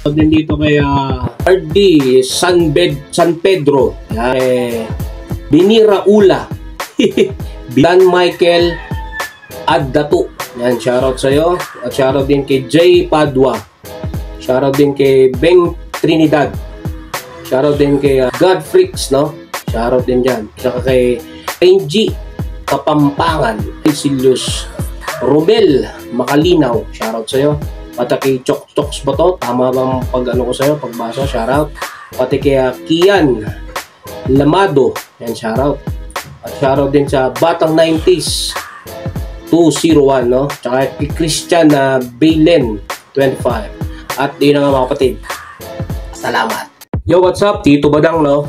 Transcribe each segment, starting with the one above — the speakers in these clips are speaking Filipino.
Din dito kay RD San Pedro, Binira Ula, Dan Michael Addato. Yan, shoutout sa'yo. At shoutout din kay Jay Padua. Shoutout din kay Beng Trinidad. Shoutout din kay Godfreaks, no? Shoutout din dyan. Saka kay Angie Kapampangan, Silus Romel Makalinaw. Shoutout sa'yo. Pati kay Chok-Choks ba to? Tama bang pag-ano ko sa'yo? Pagbasa, shoutout. Pati kay Kian Lamado. Yan, shoutout. At shoutout din sa Batang 90s 201, no? Tsaka kay Christian Bailen 25. At yun na nga mga kapatid. Salamat. Yo, what's up? Tito Badang, no?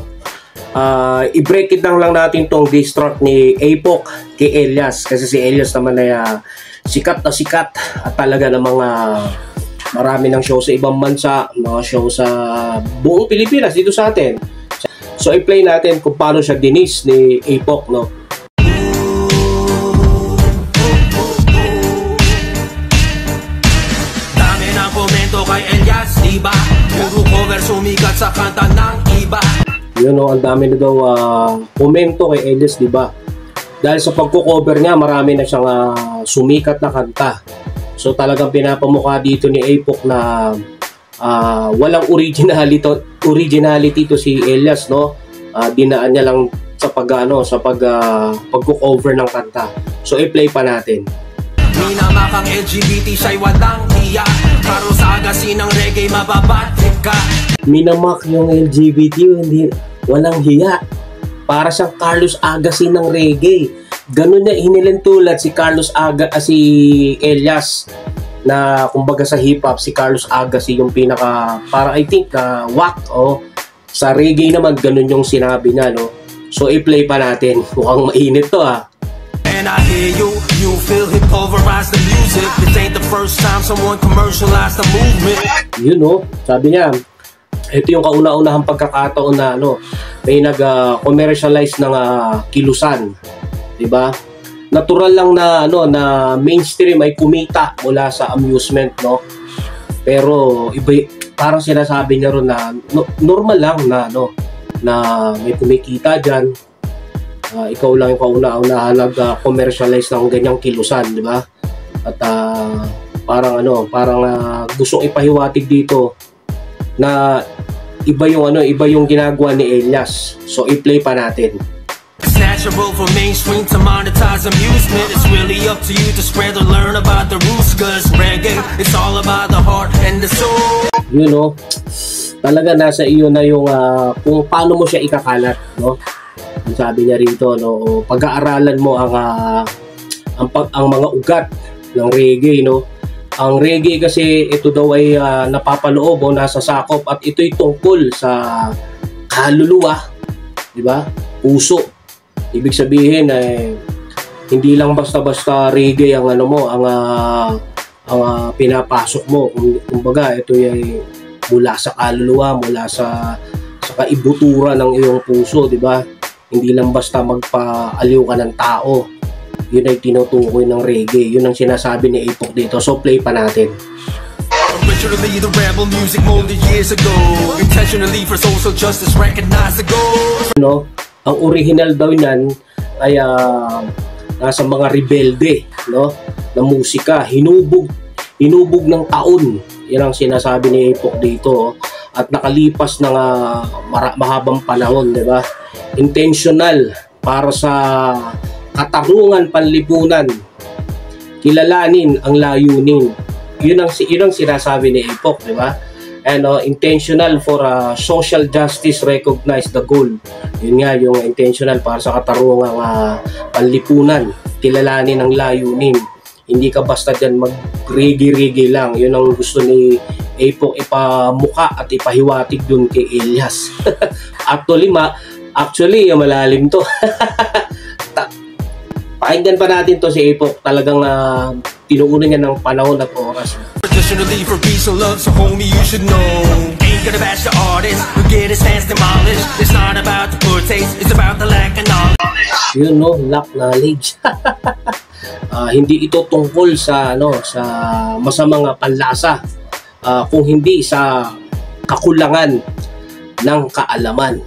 I-break it lang natin tong diss track ni Apok kay Elias. Kasi si Elias naman ay sikat na sikat. At talaga ng mga marami ng show sa ibang bansa, mga show sa buong Pilipinas dito sa atin. So, i-play natin kung paano siya dinis ni Apok, no? Kay Elias, diba? Puro cover sumikat sa kanta ng iba. Yun o, ang dami na daw komento kay Elias, diba? Dahil sa pagko-cover niya, marami na siyang sumikat na kanta. So talagang pinapamukha dito ni Apok na walang originality to si Elias, no? Dinaan niya lang sa pagko-cover ng kanta. So i-play pa natin. Minamakang LGBT siya'y walang hiya. Paro sa agasin ng reggae, mababatik ka. Minamak yung LGBT, hindi, walang hiya. Para siyang Carlos Agasin ng reggae. Ganun niya hinilentulad si si Elias. Na kumbaga sa hip-hop, si Carlos Agasin yung pinaka, para I think, whack. Sa reggae naman, ganun yung sinabi niya, no? So, i-play pa natin. Mukhang mainit to, And I hear you feel him pulverize the music. This ain't the first time someone commercialized the movement. You know, sabi niya, ito yung kauna-unahang pagkakataon na may nag-commercialize ng kilusan, 'di ba? Natural lang na na mainstream ay kumita mula sa amusement, no? Pero iba, parang sinasabi niya ron na normal lang na may kumikita diyan. Ikaw lang yung kauna-unahan nag-commercialize ng ganyang kilusan, di ba? At parang gustong ipahiwatig dito na iba yung ginagawa ni Elias. So i-play pa natin. It's natural for mainstream to monetize amusement. It's really up to you to spread or learn about the roots. Cause reggae, it's all about the heart and the soul. You know, talaga nasa iyo na yung kung paano mo siya ikakalat, no? Sabi niya rito, no, pag-aaralan mo ang mga ugat ng reggae, no. Ang reggae kasi ito daw ay napapaloob o nasa sakop at ito'y tungkol sa kaluluwa, di ba? Puso. Ibig sabihin ay hindi lang basta-basta reggae ang ang pinapasok mo. Kumbaga, ito ay mula sa kaluluwa, mula sa kaibutura ng iyong puso, di ba? Hindi lang basta magpaaliw ka ng tao. Yun ay tinutukoy ng reggae. Yun ang sinasabi ni Apok dito. So play pa natin. Originally the rebel music molded years ago. Intentionally for social justice recognized the goal. No, ang original daw niyan ay nasa mga rebelde, no, na musika. Hinubog ng taon. Yan ang sinasabi ni Apok dito. At nakalipas ng mahabang panahon, di ba? Intentional para sa katarungan panlipunan, kilalanin ang layunin. Yun ang sinasabi ni Apok, di ba? And intentional for social justice, recognize the goal. Yun nga, yung intentional para sa katarungang panlipunan, kilalanin ang layunin. Hindi ka basta dyan mag-reggae lang. Yun ang gusto ni Apok ipamuka at ipahiwatig dun kay Elias. Actually, malalim to. Pakinggan pa natin to si Apok. Talagang tinuunan niya ng panahon at oras. Traditionally for peace and love, so homie you should know. Ain't gonna bash the artist who get his hands demolished. It's not about the poor taste, it's about the lack of knowledge. You know, lack knowledge. Hindi ito tungkol sa sa masamang panlasa. Kung hindi sa kakulangan ng kaalaman.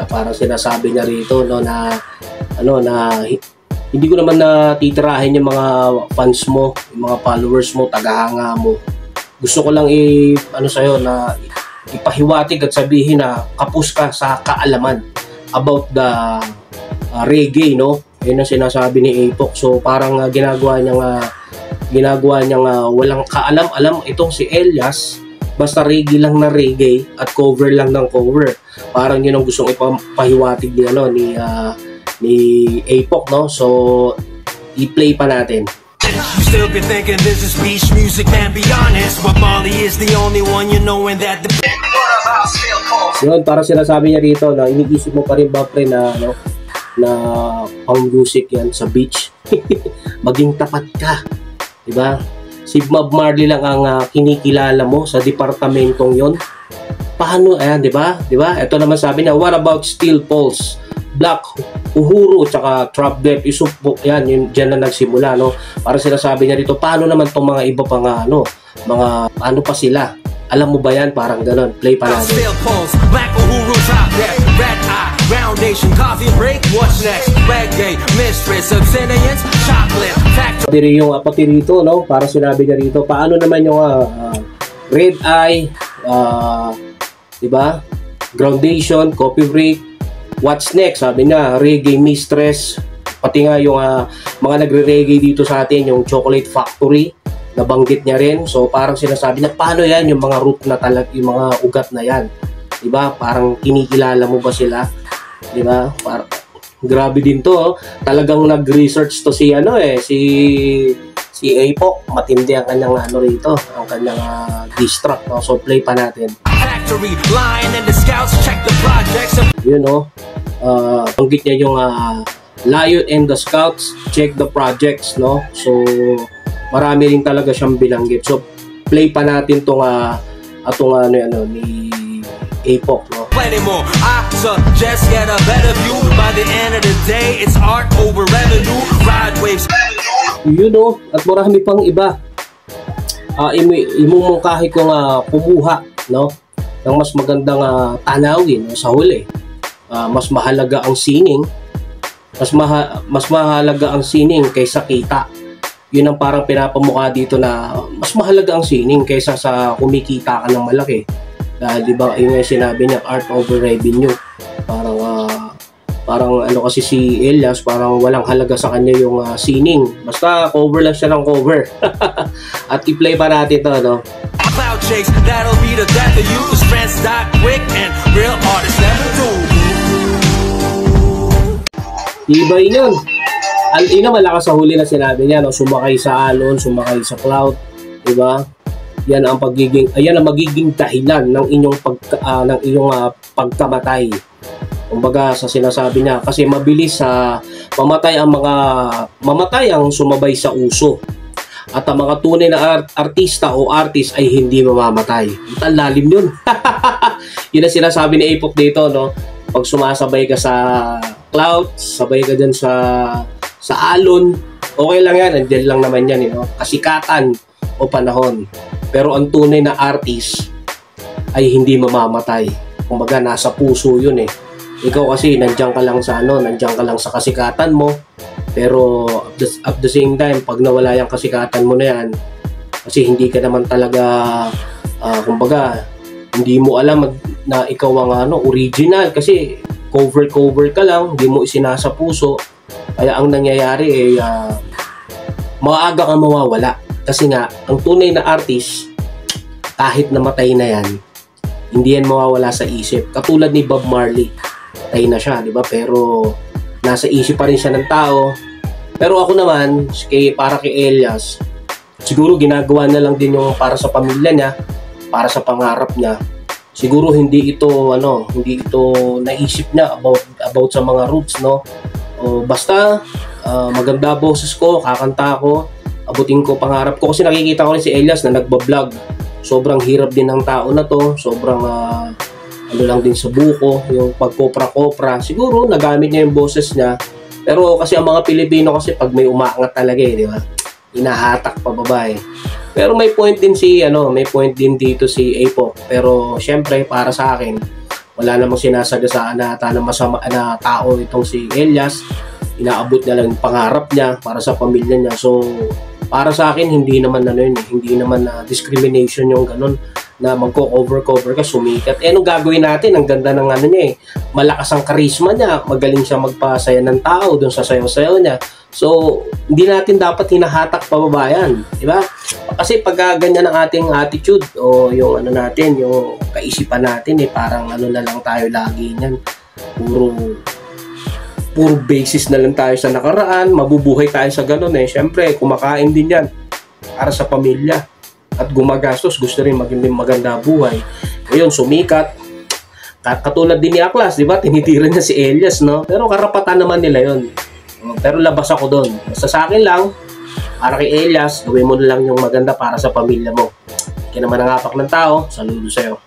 Parang sinasabi niya rito, no, na hindi ko naman natitirahin yung mga fans mo, yung mga followers mo, tagahanga mo. Gusto ko lang sa'yo na ipahiwatig at sabihin na kapos ka sa kaalaman about the reggae, no? Yun ang sinasabi ni Apok. So parang ginagawa niyang walang kaalam-alam itong si Elias. Basta reggae lang na reggae at cover lang ng cover. Parang yun ang gustong ipahiwatig ni Apok, no? So i-play pa natin. You still be thinking this is beach music, man, be honest. But Marley is the only one you know and that the... Yun, para sinasabi niya rito na iniisip mo pa rin ba, pre, na pang music yan sa beach. Maging tapat ka, diba? Si Bob Marley lang ang kinikilala mo sa departamentong yon. Paano, ayan, diba? Ito naman sabi niya, what about Steel Pulse, Black Uhuru, tsaka Trap Dep, Isupok, yan, yun, dyan na nagsimula, no? Para sinasabi niya dito, paano naman tong mga iba pang ano pa sila? Alam mo ba yan? Parang ganon. Play pa natin. Steel Pulse, Black Uhuru, Trap Dep, Red Eye, Round Nation, Coffee Break, what's next? Reggae, Mistress, Obsidians, Chocolate, Factory. Pati rito, no? Para sinabi niya rito, paano naman yung Red Eye, diba? Groundation, Coffee Break, what's next? Sabi niya, Reggae, Mistress, pati nga yung mga nagre-reggae dito sa atin, yung Chocolate Factory, nabanggit niya rin. So parang sinasabi niya, paano yan yung mga root na talaga, yung mga ugat na yan, diba? Parang kinikilala mo ba sila, diba? Parang grabe din to, oh. Talagang nag-research to si si Apok. Matindi ang kanyang rito, ang kanyang distract, no? So play pa natin. Factory, Lion and the Scouts, check the projects. Yun, no? Banggit niya yung Lion and the Scouts, check the projects, no? So marami rin talaga siyang binanggit. So play pa natin tong ni Apok, no? Plenty more. I suggest get a better view. By the end of the day, it's art over revenue. Ride waves. You know, at marami pang iba. Imumungkahi ko kumuha, no, ng mas magandang tanawin, no, sa huli. Mas mahalaga ang sining. Mas mahalaga ang sining kaysa kita. Yun ang parang pinapamukha dito na mas mahalaga ang sining kaysa sa kumikita ka ng malaki. Dahil diba yung sinabi niya, art over revenue. Parang kasi si Elias, parang walang halaga sa kanya yung sining. Basta cover lang siya ng cover. At i-play pa natin to, no? Cloud chase, that'll be the death of you. Cause friends die quick and real artists never do. Ibay yun. Malakas sa huli na sinabi niya, no? Sumakay sa alon, sumakay sa cloud, diba? Yan ang magiging dahilan ng inyong pagkamatay. Kumbaga sa sinasabi niya, kasi mabilis mamatay ang sumabay sa uso. At ang mga tunay na artista o artist ay hindi mamamatay. Ang lalim yun. Yun ang sinasabi ni Apok dito, no? Pag sumasabay ka sa cloud, sabay ka dyan sa alon, okay lang yan, andyan lang naman yan, no? Kasikatan o panahon. Pero ang tunay na artist ay hindi mamamatay. Kumbaga nasa puso yun eh. Ikaw kasi nandiyan ka lang sa kasikatan mo. Pero at the same time, pag nawala yung kasikatan mo na yan, kasi hindi ka naman talaga kumbaga hindi mo alam na ikaw ang original, kasi cover ka lang, hindi mo isinasa puso. Kaya ang nangyayari maaga kang mawawala. Kasi nga, ang tunay na artist, kahit namatay na yan, hindi yan mawawala sa isip. Katulad ni Bob Marley, patay na siya, di ba? Pero nasa isip pa rin siya ng tao. Pero ako naman, para kay Elias, siguro ginagawa na lang din yung para sa pamilya niya, para sa pangarap niya. Siguro hindi ito naisip niya about sa mga roots, no? O basta maganda boses ko, kakanta ko, abutin ko pangarap ko. Kasi nakikita ko rin si Elias na nagbablog. Sobrang hirap din ng tao na to. Sobrang lang din sa buko, yung pagkopra-kopra. Siguro nagamit niya yung boses niya. Pero kasi ang mga Pilipino kasi pag may umaangat talaga di ba? Inahatak pa baba eh. Pero may point din may point din dito si Apo. Pero syempre para sa akin, wala namang sinasagasaan na ata ng masama na tao itong si Elias. Inaabot na lang yung pangarap niya para sa pamilya niya. So para sa akin hindi naman hindi naman discrimination yung ganun na magko-cover ka, sumikat. Anong gagawin natin? Ang ganda ng niya malakas ang karisma niya, magaling siya magpasaya ng tao doon sa sayaw-sayaw niya. So, hindi natin dapat hinahatak pababayan, di ba? Kasi pag ganyan ang ating attitude o yung natin, yung kaisipan natin parang na lang tayo lagi niyan. Puro basis na lang tayo sa nakaraan, mabubuhay tayo sa ganun Siyempre, kumakain din yan para sa pamilya. At gumagastos, gusto rin maging maganda buhay. Ngayon, sumikat. Katulad din ni Aklas, di ba? Tinitira niya si Elias, no? Pero karapatan naman nila yon. Pero labas ako doon. Basta sa akin lang, para kay Elias, gawin mo na lang yung maganda para sa pamilya mo. Kaya naman ang apak ng tao, saludo sa'yo.